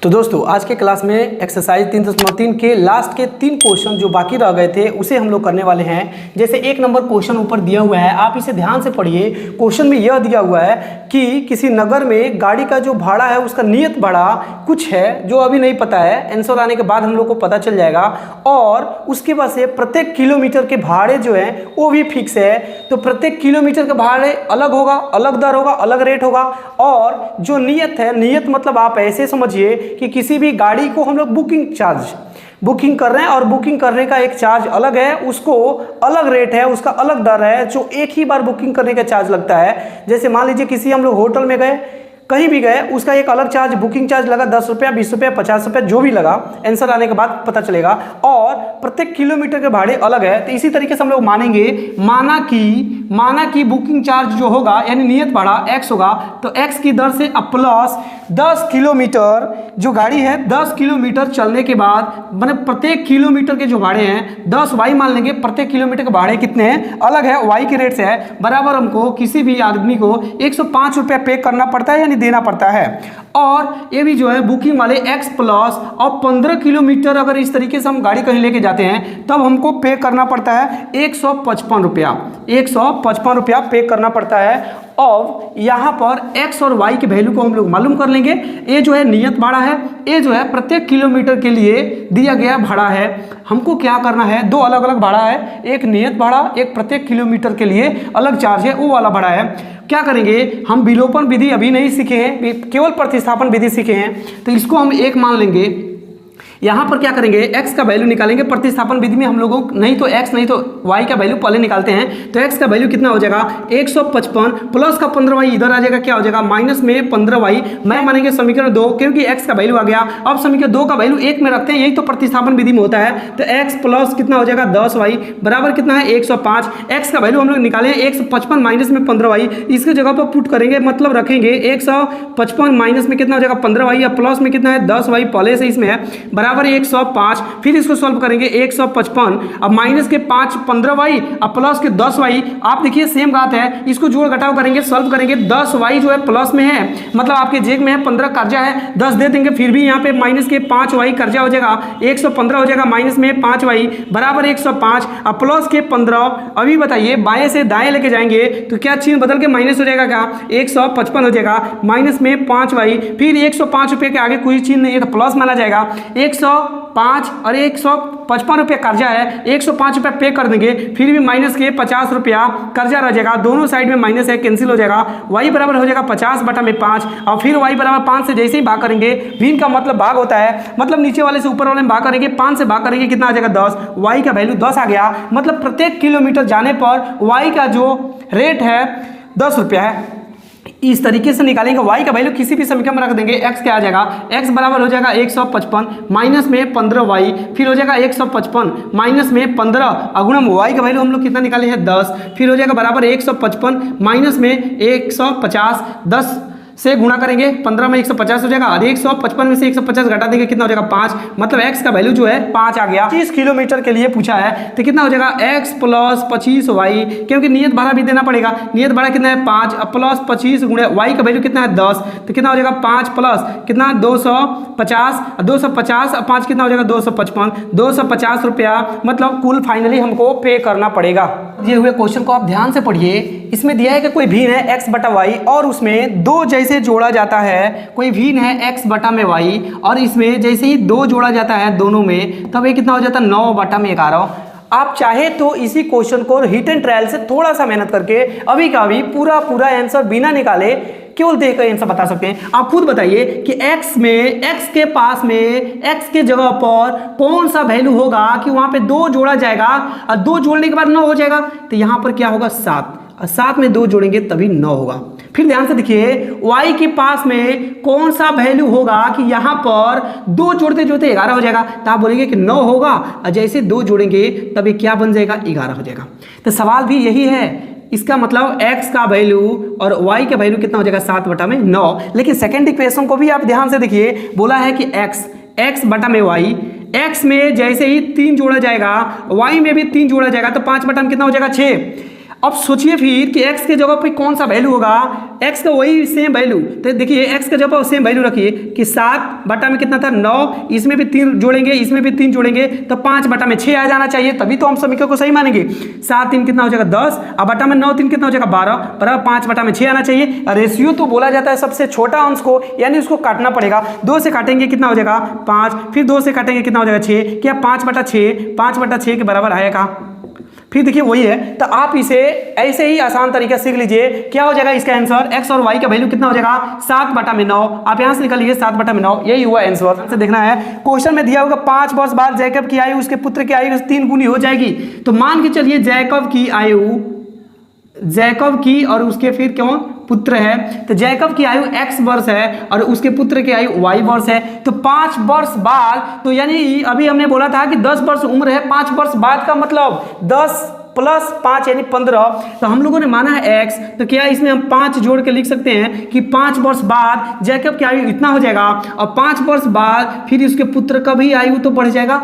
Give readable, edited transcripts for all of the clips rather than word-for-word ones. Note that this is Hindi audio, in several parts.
तो दोस्तों आज के क्लास में एक्सरसाइज 3.3 के लास्ट के 3 क्वेश्चन जो बाकी रह गए थे उसे हम लोग करने वाले हैं। जैसे 1 नंबर क्वेश्चन ऊपर दिया हुआ है, आप इसे ध्यान से पढ़िए। क्वेश्चन में यह दिया हुआ है कि किसी नगर में गाड़ी का जो भाड़ा है उसका नियत भाड़ा कुछ है जो अभी नहीं पता है, आंसर आने के बाद हम लोग को पता चल जाएगा। और उसके बाद से प्रत्येक किलोमीटर के भाड़े जो है वो भी फिक्स है, तो प्रत्येक किलोमीटर के भाड़े अलग होगा, अलग दर होगा, अलग रेट होगा। और जो नियत है, नियत मतलब आप ऐसे समझिए कि किसी भी गाड़ी को हम लोग बुकिंग कर रहे हैं और बुकिंग करने का एक चार्ज अलग है, उसको अलग रेट है, उसका अलग दर है जो एक ही बार बुकिंग करने का चार्ज लगता है। जैसे मान लीजिए किसी हम लोग होटल में गए, कहीं भी गए, उसका एक अलग चार्ज बुकिंग चार्ज लगा 10 रुपया, 20 रुपया, 50 रुपया, जो भी लगा, आंसर आने के बाद पता चलेगा। और प्रत्येक किलोमीटर के भाड़े अलग है। तो इसी तरीके से हम लोग मानेंगे, माना कि बुकिंग चार्ज जो होगा यानी नियत भाड़ा x होगा, तो x की दर से प्लस 10 किलोमीटर जो गाड़ी है 10 किलोमीटर चलने के बाद मतलब प्रत्येक किलोमीटर के जो भाड़े हैं 10 y मान लेंगे। प्रत्येक किलोमीटर के भाड़े कितने हैं, अलग है, y के रेट से है, बराबर हमको किसी भी आदमी को 105 रुपया पे करना पड़ता है यानी देना पड़ता है। और ये भी जो है बुकिंग वाले x प्लस और 15 किलोमीटर अगर इस तरीके से हम गाड़ी कहीं लेके जाते हैं तब हमको पे करना पड़ता है 155 रुपया पे करना पड़ता है। अब यहाँ पर x और y के वैल्यू को हम लोग मालूम कर लेंगे। ये जो है नियत भाड़ा है, ये जो है प्रत्येक किलोमीटर के लिए दिया गया भाड़ा है। हमको क्या करना है, दो अलग अलग भाड़ा है, एक नियत भाड़ा, एक प्रत्येक किलोमीटर के लिए अलग चार्ज है, वो वाला भाड़ा है। क्या करेंगे, हम विलोपन विधि अभी नहीं सीखे हैं, केवल प्रतिस्थापन विधि सीखे हैं, तो इसको हम 1 मान लेंगे। यहाँ पर क्या करेंगे, x का वैल्यू निकालेंगे। प्रतिस्थापन विधि में हम लोगों नहीं तो x नहीं तो y का वैल्यू पहले निकालते हैं। तो x का वैल्यू कितना हो जाएगा 155 प्लस का 15y इधर आ जाएगा, क्या हो जाएगा माइनस में 15y। मैं मानेंगे समीकरण 2 क्योंकि x का वैल्यू आ गया। अब समीकरण 2 का वैल्यू 1 में रखते हैं, यही तो प्रतिस्थापन विधि में होता है। तो x प्लस कितना हो जाएगा 10y बराबर कितना है 105। x का वैल्यू हम लोग निकाले 155 माइनस में 15y, इसकी जगह पर पुट करेंगे, मतलब रखेंगे 155 माइनस में कितना हो जाएगा 15y या प्लस में कितना है 10y पहले से इसमें है बराबर 105। फिर इसको सॉल्व करेंगे 155, अब माइनस के 5 15y अब प्लस के 10y। आप देखिए सेम बात है, इसको जोड़ घटाव करेंगे, सॉल्व करेंगे। 10y जो है प्लस में है, मतलब आपके जेब में है, 15 कर्जा है, 10 दे देंगे, फिर भी यहाँ पे माइनस के 5y कर्जा हो जाएगा, 115 हो जाएगा, माइनस में 5y बराबर 105। अब प्लस के 15, अभी बताइए बाएं से दाएं लेके जाएंगे तो क्या चिन्ह बदल के माइनस हो जाएगा, क्या 155 हो जाएगा, माइनस में 5y, फिर 105 रुपये के आगे कोई चिन्ह नहीं है तो प्लस माना जाएगा। 105 और 155 रुपया कर्जा है, 105 रुपया पे कर देंगे, फिर भी माइनस के 50 रुपया कर्जा रह जाएगा, दोनों साइड में माइनस है, कैंसिल हो जाएगा। y बराबर हो जाएगा 50/5 और फिर y बराबर 5 से जैसे ही भाग करेंगे, भिन्न का मतलब भाग होता है, मतलब नीचे वाले से ऊपर वाले में भाग करेंगे, 5 से भाग करेंगे कितना आ जाएगा 10, y का वैल्यू 10 आ गया। मतलब प्रत्येक किलोमीटर जाने पर y का जो रेट है 10 रुपया है। इस तरीके से निकालेंगे, y का वैल्यू किसी भी समीकरण में रख देंगे, x क्या आ जाएगा, x बराबर हो जाएगा 155 माइनस में 15y, फिर हो जाएगा 155 माइनस में 15 अगुणम y का वैल्यू हम लोग कितना निकाले हैं 10, फिर हो जाएगा बराबर 155 माइनस में 150, 10 से गुणा करेंगे, 15 में 150 हो जाएगा और 155 में से 150 घटा देंगे, कितना हो जाएगा 5, मतलब x का वैल्यू जो है 5 आ गया। 25 किलोमीटर के लिए पूछा है तो कितना हो जाएगा x प्लस 25y, क्योंकि नियत भाड़ा भी देना पड़ेगा। नियत भाड़ा कितना है 5 प्लस 25 गुणे y का वैल्यू कितना है 10, तो कितना हो जाएगा 5 प्लस कितना 250, 250 5 कितना हो जाएगा 255, 250 रुपया, मतलब कुल फाइनली हमको पे करना पड़ेगा। दिए हुए क्वेश्चन को आप ध्यान से पढ़िए। इसमें दिया है कि कोई भिन्न है x बटा y और उसमें 2 जैसे जोड़ा जाता है, कोई भिन्न है x बटा में y और इसमें जैसे ही 2 जोड़ा जाता है दोनों में, तब ये कितना हो जाता है 9 बटा में 11। आप चाहे तो इसी क्वेश्चन को हिट एंड ट्रायल से थोड़ा सा मेहनत करके अभी का अभी पूरा आंसर बिना निकाले केवल देखकर आंसर बता सकते हैं। आप खुद बताइए कि x के पास में x के जगह पर कौन सा वैल्यू होगा कि वहां पे 2 जोड़ा जाएगा और 2 जोड़ने के बाद 9 हो जाएगा, तो यहां पर क्या होगा 7 और 7 में 2 जोड़ेंगे तभी 9 होगा। फिर ध्यान से देखिए y के पास में कौन सा वैल्यू होगा कि यहाँ पर 2 जोड़ते जोड़ते 11 हो जाएगा, तो आप बोलेंगे कि 9 होगा और जैसे 2 जोड़ेंगे तभी क्या बन जाएगा 11 हो जाएगा। तो सवाल भी यही है, इसका मतलब x का वैल्यू और y का वैल्यू कितना हो जाएगा 7 बटा में 9। लेकिन सेकेंड इक्वेशन को भी आप ध्यान से देखिए, बोला है कि x बटा में y, x में जैसे ही 3 जोड़ा जाएगा y में भी 3 जोड़ा जाएगा, तो 5 बटा में कितना हो जाएगा 6। अब सोचिए फिर कि x के जगह पे कौन सा वैल्यू होगा, x का वही सेम वैल्यू। तो देखिए x के जगह पर सेम वैल्यू रखिए कि 7 बटा में कितना था 9, इसमें भी 3 जोड़ेंगे, इसमें भी 3 जोड़ेंगे तो 5 बटा में 6 आ जाना चाहिए, तभी तो हम समीकरण को सही मानेंगे। 7 3 कितना हो जाएगा 10, अब बटा में 9 3 कितना हो जाएगा 12, बराबर 5 बटा में 6 आना चाहिए। रेशियो तो बोला जाता है सबसे छोटा अंश को, यानी उसको काटना पड़ेगा। 2 से काटेंगे कितना हो जाएगा 5, फिर 2 से काटेंगे कितना हो जाएगा 6, क्या 5 बटा 6 के बराबर आएगा। फिर देखिए वही है, तो आप इसे ऐसे ही आसान तरीके से सीख लीजिए। क्या हो जाएगा इसका आंसर, x और y का वैल्यू कितना हो जाएगा 7 बटा में 9, आप यहां से निकाल लीजिए 7 बटा में 9, यही हुआ आंसर। से देखना है क्वेश्चन में दिया होगा 5 वर्ष बाद जैकब की आयु उसके पुत्र की आयु 3 गुनी हो जाएगी। तो मान के चलिए जैकब की आयु, जैकब की और उसके फिर कौन पुत्र है, तो जैकब की आयु x वर्ष है और उसके पुत्र की आयु y वर्ष है। तो 5 वर्ष बाद, तो यानी अभी हमने बोला था कि 10 वर्ष उम्र है, 5 वर्ष बाद का मतलब 10 प्लस 5 यानी 15। तो हम लोगों ने माना है x, तो क्या इसमें हम 5 जोड़ के लिख सकते हैं कि 5 वर्ष बाद जैकब की आयु इतना हो जाएगा, और 5 वर्ष बाद फिर उसके पुत्र का भी आयु तो बढ़ जाएगा,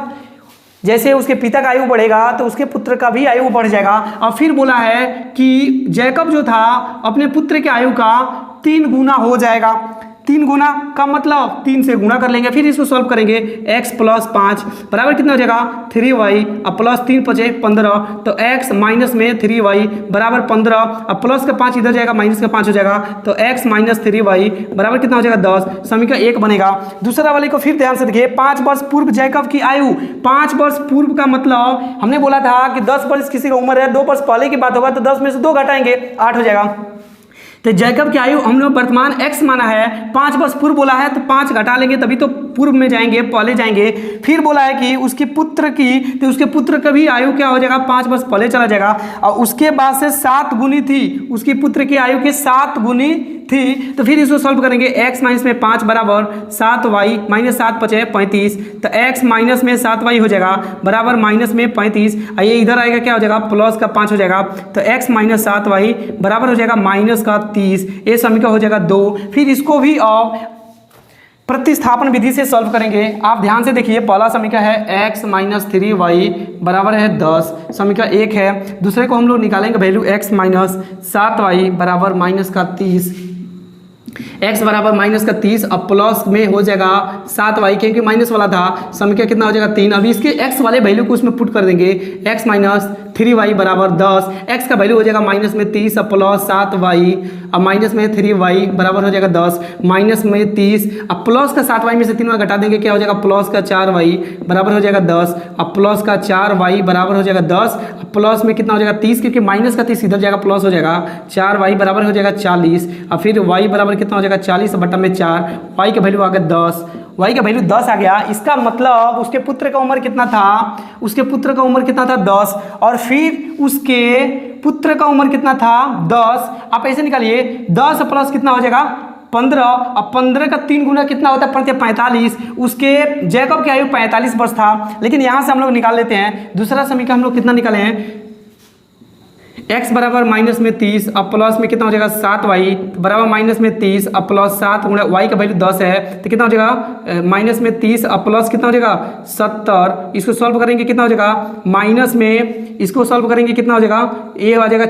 जैसे उसके पिता का आयु बढ़ेगा तो उसके पुत्र का भी आयु बढ़ जाएगा। और फिर बोला है कि जैकब जो था अपने पुत्र के आयु का 3 गुना हो जाएगा। 3 गुना का मतलब 3 से गुना कर लेंगे, फिर इसको सॉल्व करेंगे। x प्लस 5 बराबर कितना हो जाएगा 3y, अब प्लस 3 5 15, तो x माइनस में 3y बराबर 15, अब प्लस का 5 इधर जाएगा, माइनस का 5 हो जाएगा, तो x माइनस 3y बराबर कितना हो जाएगा 10, समीकरण 1 बनेगा। दूसरा वाले को फिर ध्यान से देखिए, 5 वर्ष पूर्व जैकब की आयु, 5 वर्ष पूर्व का मतलब हमने बोला था कि 10 वर्ष किसी का उम्र है, 2 वर्ष पहले की बात होगा तो 10 में से 2 घटाएंगे 8 हो जाएगा। तो जैकब की आयु हम लोग वर्तमान x माना है, 5 वर्ष पूर्व बोला है तो 5 घटा लेंगे तभी तो पूर्व में जाएंगे, पहले जाएंगे। फिर बोला है कि उसके पुत्र की, तो उसके पुत्र का भी आयु क्या हो जाएगा 5 वर्ष पहले चला जाएगा, और उसके बाद से 7 गुनी थी, उसके पुत्र की आयु के 7 गुनी थी। तो फिर इसको सॉल्व करेंगे, x माइनस में 5 बराबर 7y माइनस 7 5 35, तो x माइनस में 7y हो जाएगा बराबर माइनस में 35, ये इधर आएगा क्या हो जाएगा प्लस का 5 हो जाएगा, तो x माइनस 7y बराबर हो जाएगा माइनस का 30, ये समीकरण हो जाएगा 2। फिर इसको भी अब प्रतिस्थापन विधि से सॉल्व करेंगे। आप ध्यान से देखिए, पहला समीकरण है x माइनस 3y बराबर है 10, समीकरण 1 है। दूसरे को हम लोग निकालेंगे वैल्यू x माइनस 7y बराबर माइनस का 30, x बराबर माइनस का 30, अब प्लस में हो जाएगा 7y, क्योंकि माइनस वाला था, समीकरण कितना हो जाएगा 3। अभी इसके x वाले वैल्यू को उसमें पुट कर देंगे, x माइनस 3y बराबर 10, x का वैल्यू हो जाएगा माइनस में 30, अब प्लस 7y, अब माइनस में 3y बराबर हो जाएगा 10, माइनस में 30, अब प्लस का 7y में से 3y घटा देंगे, क्या हो जाएगा प्लस का 4y बराबर हो जाएगा 10, अब प्लस का 4y बराबर हो जाएगा 10, अब प्लस में कितना हो जाएगा 30, क्योंकि माइनस का 30 इधर जाएगा प्लस हो जाएगा, 4y बराबर हो जाएगा 40, अब फिर y बराबर कितना हो जाएगा 40 बटा में 4, y का वैल्यू आ गया 10, y का वैल्यू 10 आ गया। इसका मतलब उसके पुत्र का उम्र कितना था, उसके पुत्र का उम्र कितना था 10, और फिर उसके पुत्र का उम्र कितना था 10। आप ऐसे निकालिए, 10 प्लस कितना हो जाएगा 15, अब 15 का 3 गुना कितना होता है 45। उसके जैकब की आयु 45 वर्ष था, लेकिन यहाँ से हम लोग निकाल लेते हैं। दूसरा समीकरण हम लोग कितना निकाले हैं, x बराबर माइनस में 30, अब प्लस में कितना हो जाएगा 7y बराबर माइनस में 30, अब प्लस 7 गुणा y का वैल्यू 10 है, तो कितना हो जाएगा माइनस में 30, अब प्लस कितना हो जाएगा 70। इसको सॉल्व करेंगे कितना हो जाएगा माइनस में, इसको सॉल्व करेंगे कितना हो जाएगा, ये आ जाएगा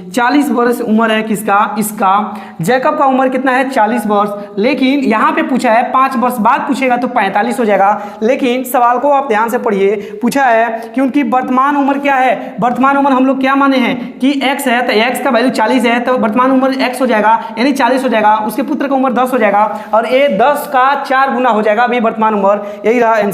40 वर्ष उम्र है किसका, इसका जैकब का उम्र कितना है 40 वर्ष। लेकिन यहाँ पे पूछा है 5 वर्ष बाद पूछेगा तो 45 हो जाएगा, लेकिन सवाल को आप ध्यान से पढ़िए। पूछा है कि उनकी वर्तमान उम्र क्या है, वर्तमान उम्र हम लोग क्या माने हैं कि x है, तो x का वैल्यू 40 है, तो वर्तमान उम्र x हो जाएगा यानी 40 हो जाएगा, उसके पुत्र का उम्र 10 हो जाएगा, और ये 10 का 4 गुना हो जाएगा अभी वर्तमान उम्र, यही रहा आंसर।